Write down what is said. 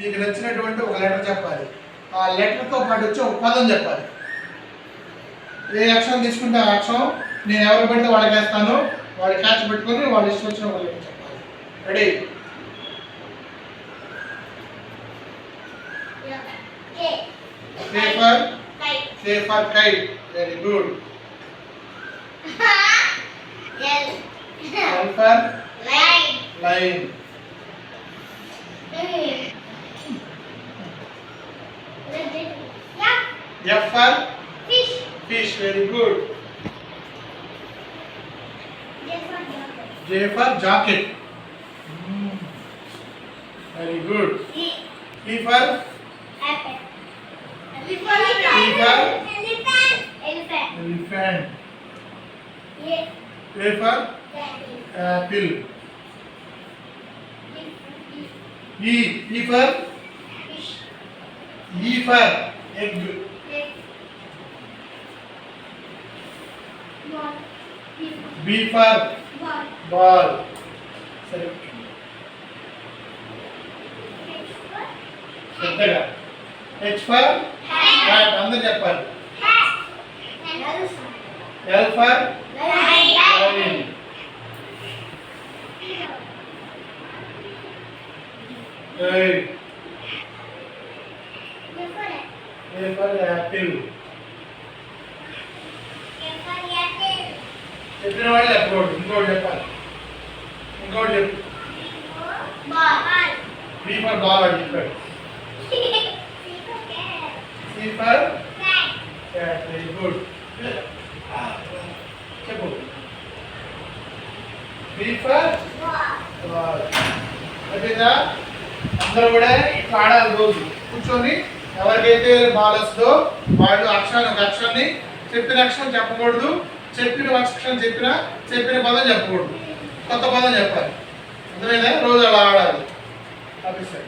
మీకు నచ్చినటువంటి ఒక లెటర్ చెప్పాలి. ఆ లెటర్తో పాటు వచ్చి ఒక పదం చెప్పాలి. ఏ అక్షరం తీసుకుంటే ఆ అక్షరం నేను ఎవరు పడితే వాళ్ళకి వేస్తాను, వాళ్ళు క్యాచ్ పెట్టుకొని వాళ్ళు ఇష్టం వచ్చిన వాళ్ళకి చెప్పాలి. Ready? K for kite. Very good. L for line. F for fish. Very good. J for jacket. Very good. E for elephant. A for apple. E for egg. B for ball. సరే పెద్దగా. H for hat. అందరూ చెప్పాలి. L for lion. A for apple. చెప్పిన వాళ్ళు చెప్పకూడదు, ఇంకోటి చెప్పాలి. ఇంకోటి చెప్పు. B for ball అని చెప్పాడు. C for cat. Very good. చెప్పు. B for ball. అయిపోయిందా? అందరూ కూడా ఇట్లా ఆడాలి. రోజు కూర్చొని ఎవరికైతే బాల్ వస్తుందో వాళ్ళు ఒక అక్షరాన్ని చెప్పిన అక్షరం చెప్పకూడదు, చెప్పిన అక్షరం చెప్పిన పదం చెప్పకూడదు, కొత్త పదం చెప్పాలి. అర్థమైందా? రోజు అలా ఆడాలి. ఆఫీసర్